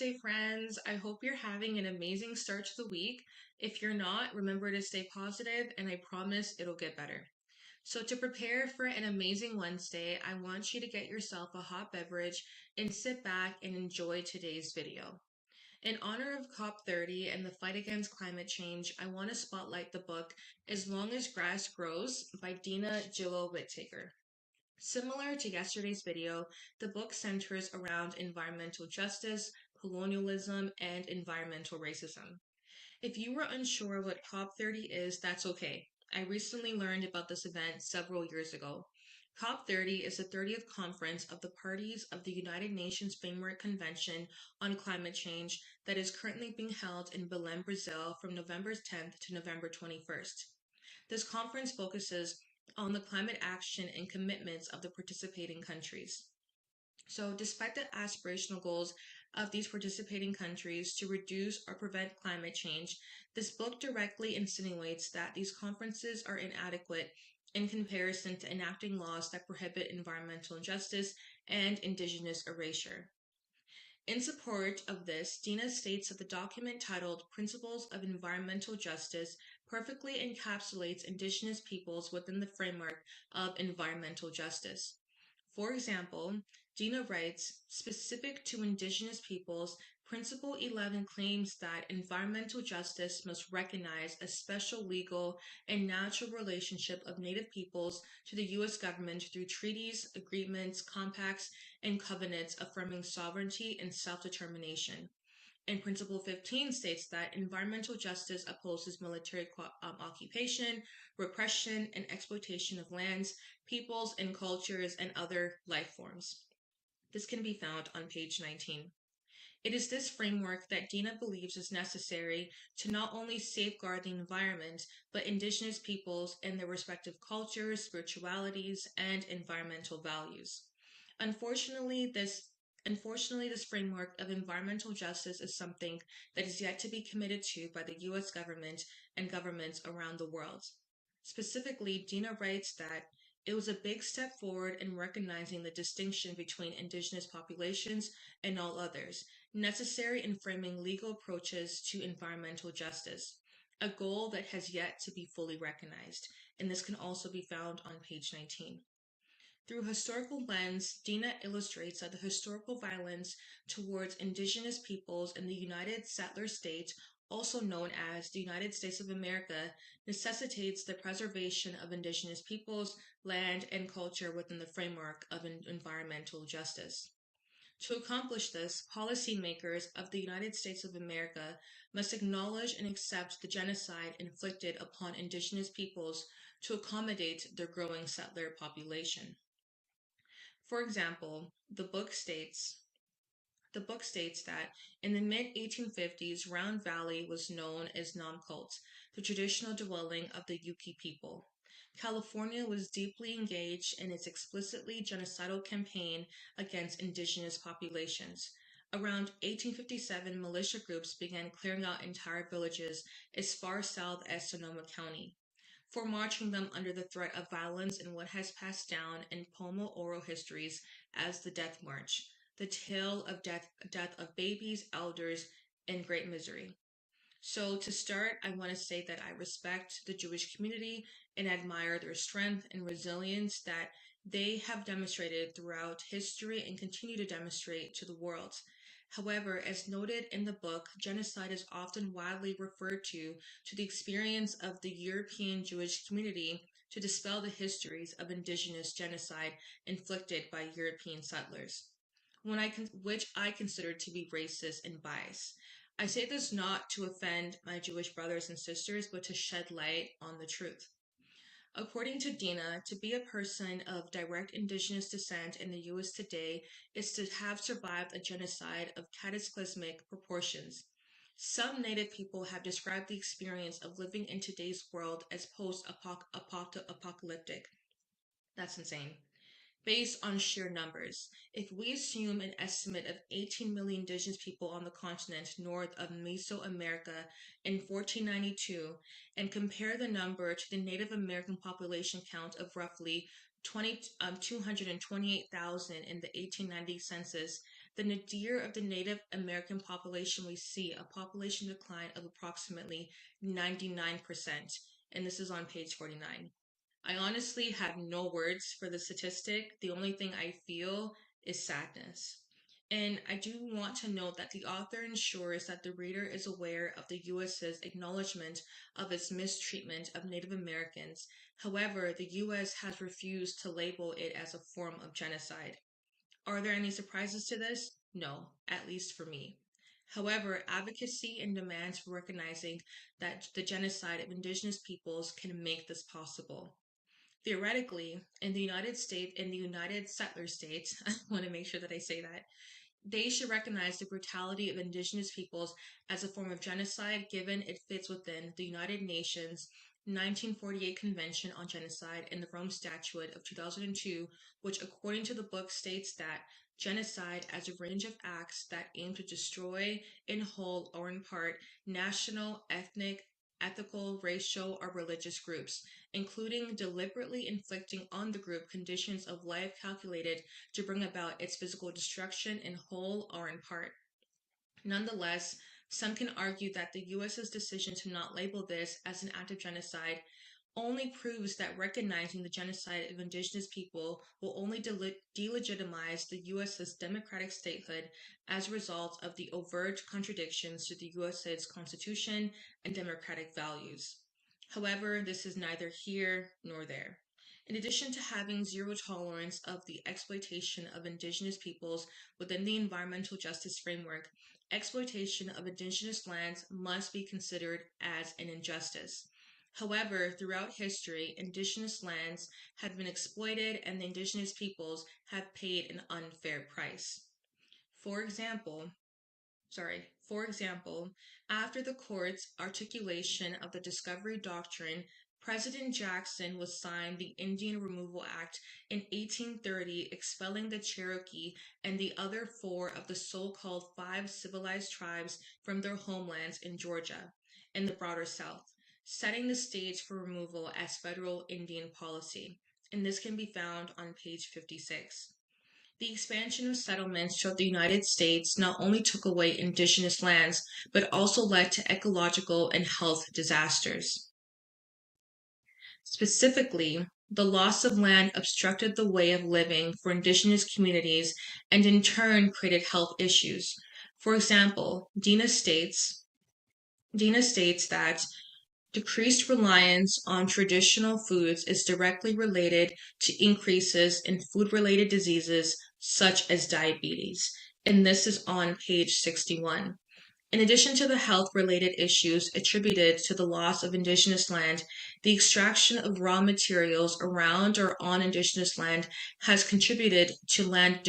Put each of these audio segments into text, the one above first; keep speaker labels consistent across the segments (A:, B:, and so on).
A: Namaste, friends. I hope you're having an amazing start to the week. If you're not, remember to stay positive, and I promise it'll get better. So, to prepare for an amazing Wednesday, I want you to get yourself a hot beverage and sit back and enjoy today's video. In honor of COP30 and the fight against climate change, I want to spotlight the book As Long as Grass Grows by Dina Gilio-Whitaker. Similar to yesterday's video, the book centers around environmental justice, colonialism, and environmental racism. If you were unsure what COP30 is, that's okay. I recently learned about this event several years ago. COP30 is the 30th conference of the parties of the United Nations Framework Convention on Climate Change that is currently being held in Belém, Brazil from November 10th to November 21st. This conference focuses on the climate action and commitments of the participating countries. So, despite the aspirational goals of these participating countries to reduce or prevent climate change, this book directly insinuates that these conferences are inadequate in comparison to enacting laws that prohibit environmental injustice and indigenous erasure. In support of this, Dina states that the document titled Principles of Environmental Justice perfectly encapsulates Indigenous peoples within the framework of environmental justice. For example, Dina writes, specific to Indigenous peoples, Principle 11 claims that environmental justice must recognize a special legal and natural relationship of Native peoples to the U.S. government through treaties, agreements, compacts, and covenants affirming sovereignty and self-determination. And Principle 15 states that environmental justice opposes military occupation, repression, and exploitation of lands, peoples, and cultures, and other life forms. This can be found on page 19. It is this framework that Dina believes is necessary to not only safeguard the environment, but Indigenous peoples and their respective cultures, spiritualities, and environmental values. Unfortunately, this framework of environmental justice is something that is yet to be committed to by the U.S. government and governments around the world. Specifically, Dina writes that it was a big step forward in recognizing the distinction between Indigenous populations and all others, necessary in framing legal approaches to environmental justice, a goal that has yet to be fully recognized, and this can also be found on page 19. Through historical lens, Dina illustrates that the historical violence towards Indigenous peoples in the United Settler States, also known as the United States of America, necessitates the preservation of Indigenous peoples, land, and culture within the framework of environmental justice. To accomplish this, policymakers of the United States of America must acknowledge and accept the genocide inflicted upon Indigenous peoples to accommodate their growing settler population. For example, the book states that in the mid-1850s, Round Valley was known as Namkult, the traditional dwelling of the Yuki people. California was deeply engaged in its explicitly genocidal campaign against indigenous populations. Around 1857, militia groups began clearing out entire villages as far south as Sonoma County, foremarching them under the threat of violence in what has passed down in Pomo oral histories as the Death March, the tale of death of babies, elders, and great misery. So to start, I want to say that I respect the Jewish community and admire their strength and resilience that they have demonstrated throughout history and continue to demonstrate to the world. However, as noted in the book, genocide is often widely referred to the experience of the European Jewish community to dispel the histories of indigenous genocide inflicted by European settlers, which I consider to be racist and biased. I say this not to offend my Jewish brothers and sisters, but to shed light on the truth. According to Dina, to be a person of direct indigenous descent in the U.S. today is to have survived a genocide of cataclysmic proportions. Some Native people have described the experience of living in today's world as post-apocalyptic. That's insane. Based on sheer numbers, if we assume an estimate of 18 million indigenous people on the continent north of Mesoamerica in 1492 and compare the number to the Native American population count of roughly 228,000 in the 1890 census, the nadir of the Native American population, we see a population decline of approximately 99%, and this is on page 49. I honestly have no words for the statistic. The only thing I feel is sadness. And I do want to note that the author ensures that the reader is aware of the US's acknowledgement of its mistreatment of Native Americans. However, the US has refused to label it as a form of genocide. Are there any surprises to this? No, at least for me. However, advocacy and demands for recognizing that the genocide of indigenous peoples can make this possible. Theoretically, in the United Settler States, I want to make sure that I say that, they should recognize the brutality of indigenous peoples as a form of genocide, given it fits within the United Nations 1948 Convention on Genocide and the Rome Statute of 2002, which, according to the book, states that genocide as a range of acts that aim to destroy, in whole or in part, national, ethnic, ethical, racial, or religious groups, including deliberately inflicting on the group conditions of life calculated to bring about its physical destruction in whole or in part. Nonetheless, some can argue that the US's decision to not label this as an act of genocide only proves that recognizing the genocide of indigenous people will only delegitimize the US's democratic statehood as a result of the overt contradictions to the US's Constitution and democratic values. However, this is neither here nor there. In addition to having zero tolerance of the exploitation of indigenous peoples within the environmental justice framework, exploitation of indigenous lands must be considered as an injustice. However, throughout history, indigenous lands have been exploited and the indigenous peoples have paid an unfair price. For example, after the court's articulation of the Discovery Doctrine, President Jackson was signed the Indian Removal Act in 1830, expelling the Cherokee and the other four of the so-called five civilized tribes from their homelands in Georgia and the broader South, setting the stage for removal as federal Indian policy, and this can be found on page 56. The expansion of settlements throughout the United States not only took away indigenous lands, but also led to ecological and health disasters. Specifically, the loss of land obstructed the way of living for indigenous communities and in turn created health issues. For example, Dina states that decreased reliance on traditional foods is directly related to increases in food-related diseases such as diabetes, and this is on page 61. In addition to the health-related issues attributed to the loss of indigenous land, the extraction of raw materials around or on indigenous land has contributed to land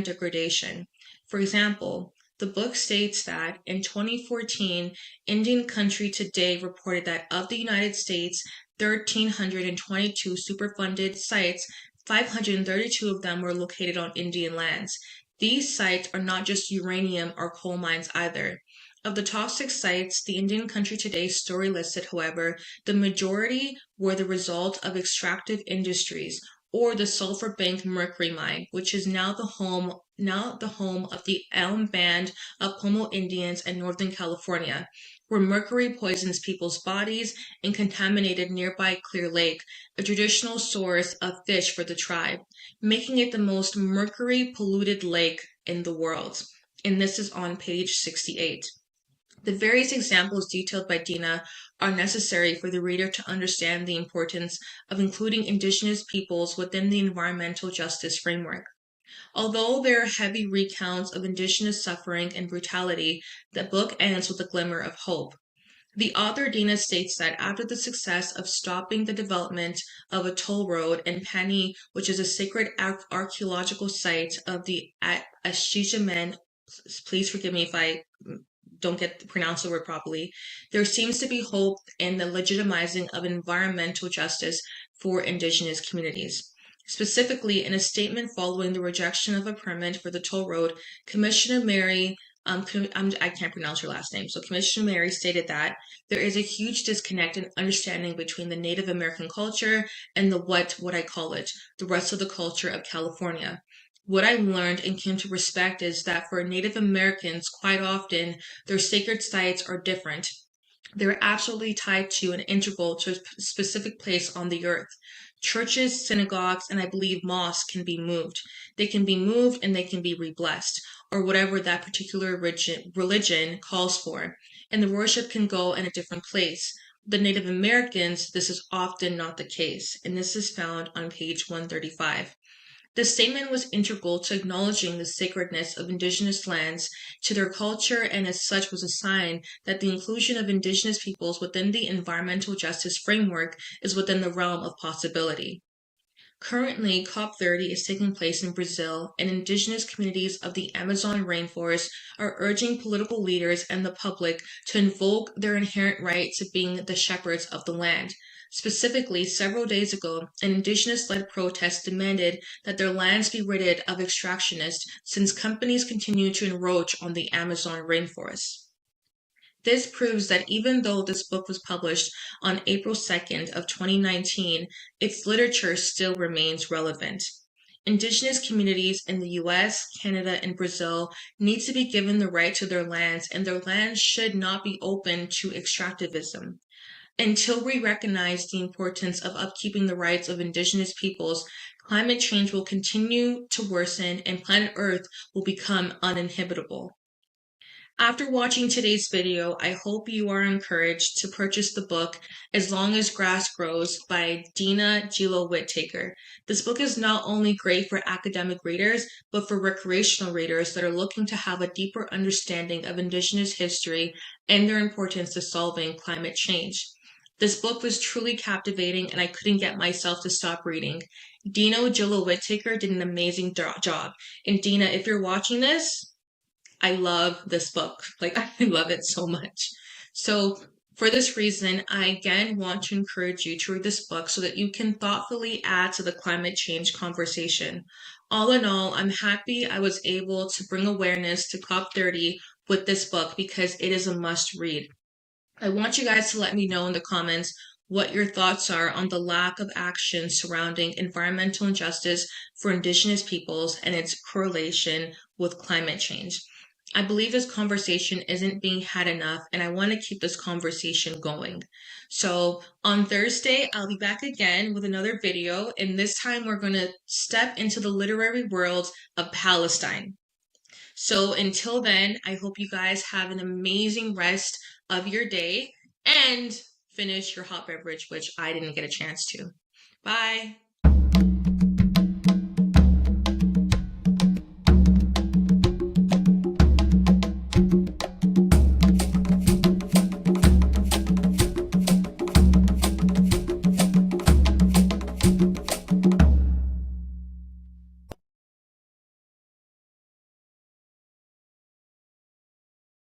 A: degradation. For example, the book states that in 2014, Indian Country Today reported that of the United States' 1,322 Superfunded sites, 532 of them were located on Indian lands. These sites are not just uranium or coal mines either. Of the top 6 sites, the Indian Country Today story listed, however, the majority were the result of extractive industries, or the Sulphur Bank Mercury Mine, which is now the home of the Elm Band of Pomo Indians in Northern California, where mercury poisons people's bodies and contaminated nearby Clear Lake, a traditional source of fish for the tribe, making it the most mercury-polluted lake in the world. And this is on page 68. The various examples detailed by Dina are necessary for the reader to understand the importance of including indigenous peoples within the environmental justice framework. Although there are heavy recounts of indigenous suffering and brutality, the book ends with a glimmer of hope. The author Dina states that after the success of stopping the development of a toll road in Pani, which is a sacred archaeological site of the Ashijamen, please forgive me if I don't get to pronounce the word properly, there seems to be hope in the legitimizing of environmental justice for indigenous communities. Specifically, in a statement following the rejection of a permit for the toll road, Commissioner Mary I can't pronounce her last name. So Commissioner Mary stated that there is a huge disconnect in understanding between the Native American culture and the what I call it, the rest of the culture of California. What I learned and came to respect is that for Native Americans, quite often their sacred sites are different. They're absolutely tied to and integral to a specific place on the earth. Churches, synagogues, and I believe mosques can be moved. They can be moved and they can be re-blessed, or whatever that particular religion calls for. And the worship can go in a different place. The Native Americans, this is often not the case, and this is found on page 135. The statement was integral to acknowledging the sacredness of Indigenous lands to their culture and as such was a sign that the inclusion of Indigenous peoples within the environmental justice framework is within the realm of possibility. Currently, COP30 is taking place in Brazil, and Indigenous communities of the Amazon rainforest are urging political leaders and the public to invoke their inherent right to being the shepherds of the land. Specifically, several days ago, an Indigenous-led protest demanded that their lands be ridded of extractionists since companies continue to encroach on the Amazon rainforest. This proves that even though this book was published on April 2nd of 2019, its literature still remains relevant. Indigenous communities in the US, Canada, and Brazil need to be given the right to their lands, and their lands should not be open to extractivism. Until we recognize the importance of upkeeping the rights of Indigenous peoples, climate change will continue to worsen and planet Earth will become uninhabitable. After watching today's video, I hope you are encouraged to purchase the book As Long as Grass Grows by Dina Gilio-Whitaker. This book is not only great for academic readers, but for recreational readers that are looking to have a deeper understanding of Indigenous history and their importance to solving climate change. This book was truly captivating and I couldn't get myself to stop reading. Dina Gilio-Whitaker did an amazing job. And Dina, if you're watching this, I love this book. Like, I love it so much. So, for this reason, I again want to encourage you to read this book so that you can thoughtfully add to the climate change conversation. All in all, I'm happy I was able to bring awareness to COP30 with this book because it is a must read. I want you guys to let me know in the comments what your thoughts are on the lack of action surrounding environmental injustice for Indigenous peoples and its correlation with climate change. I believe this conversation isn't being had enough, and I want to keep this conversation going. So on Thursday, I'll be back again with another video, and this time we're going to step into the literary world of Palestine. So until then, I hope you guys have an amazing rest of your day and finish your hot beverage, which I didn't get a chance to. Bye.